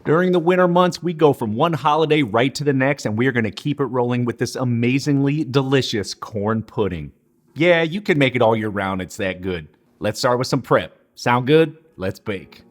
During the winter months, we go from one holiday right to the next, and we are going to keep it rolling with this amazingly delicious corn pudding. Yeah, you can make it all year round, it's that good. Let's start with some prep. Sound good? Let's bake.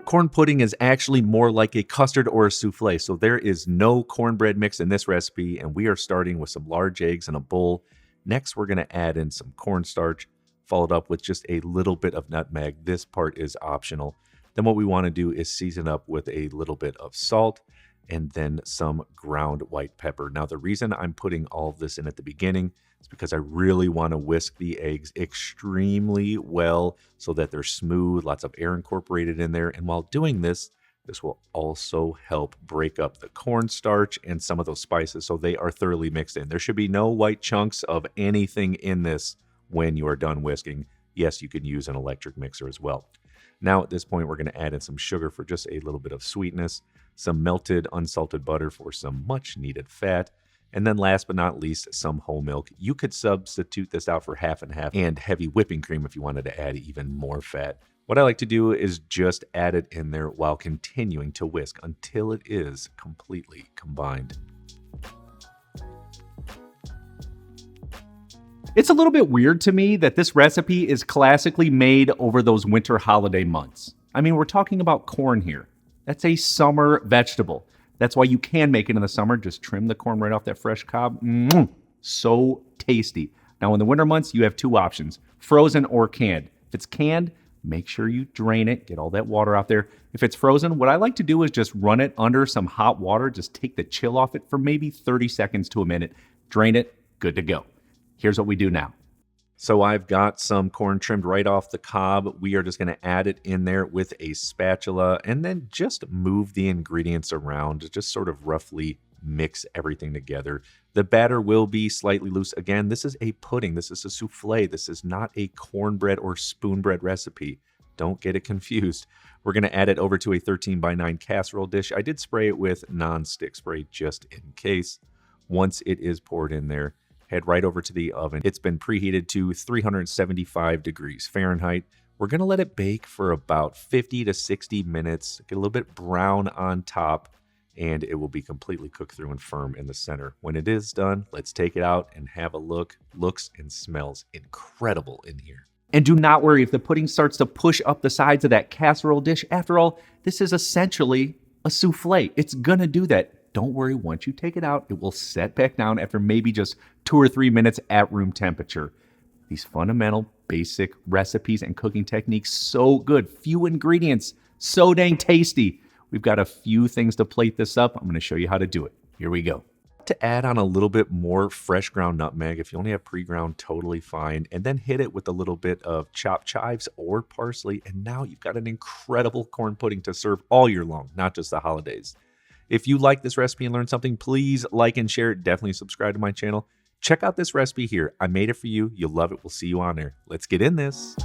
Corn pudding is actually more like a custard or a souffle, so there is no cornbread mix in this recipe, and we are starting with some large eggs in a bowl. Next, we're going to add in some cornstarch, followed up with just a little bit of nutmeg. This part is optional. Then what we want to do is season up with a little bit of salt and then some ground white pepper. Now, the reason I'm putting all of this in at the beginning is because I really want to whisk the eggs extremely well so that they're smooth, lots of air incorporated in there. And while doing this, this will also help break up the cornstarch and some of those spices so they are thoroughly mixed in. There should be no white chunks of anything in this when you are done whisking. Yes, you can use an electric mixer as well. Now at this point, we're going to add in some sugar for just a little bit of sweetness, some melted unsalted butter for some much needed fat, and then last but not least, some whole milk. You could substitute this out for half and half and heavy whipping cream if you wanted to add even more fat. What I like to do is just add it in there while continuing to whisk until it is completely combined. It's a little bit weird to me that this recipe is classically made over those winter holiday months. I mean, we're talking about corn here. That's a summer vegetable. That's why you can make it in the summer. Just trim the corn right off that fresh cob. So tasty. Now, in the winter months, you have two options, frozen or canned. If it's canned, make sure you drain it, get all that water out there. If it's frozen, what I like to do is just run it under some hot water, just take the chill off it for maybe 30 seconds to a minute, drain it, good to go. Here's what we do now. So I've got some corn trimmed right off the cob. We are just going to add it in there with a spatula and then just move the ingredients around, just sort of roughly mix everything together. The batter will be slightly loose. Again, this is a pudding. This is a souffle. This is not a cornbread or spoon bread recipe. Don't get it confused. We're going to add it over to a 13x9 casserole dish. I did spray it with non-stick spray just in case. Once it is poured in there, head right over to the oven. It's been preheated to 375 degrees Fahrenheit. We're going to let it bake for about 50 to 60 minutes, get a little bit brown on top, and it will be completely cooked through and firm in the center. When it is done, let's take it out and have a look. Looks and smells incredible in here. And do not worry if the pudding starts to push up the sides of that casserole dish. After all, this is essentially a souffle. It's going to do that. Don't worry, once you take it out, it will set back down after maybe just 2 or 3 minutes at room temperature. These fundamental, basic recipes and cooking techniques, so good. Few ingredients, so dang tasty. We've got a few things to plate this up. I'm going to show you how to do it. Here we go. To add on a little bit more fresh ground nutmeg, if you only have pre-ground, totally fine. And then hit it with a little bit of chopped chives or parsley. And now you've got an incredible corn pudding to serve all year long, not just the holidays. If you like this recipe and learned something, please like and share it. Definitely subscribe to my channel. Check out this recipe here. I made it for you. You'll love it. We'll see you on there. Let's get in this.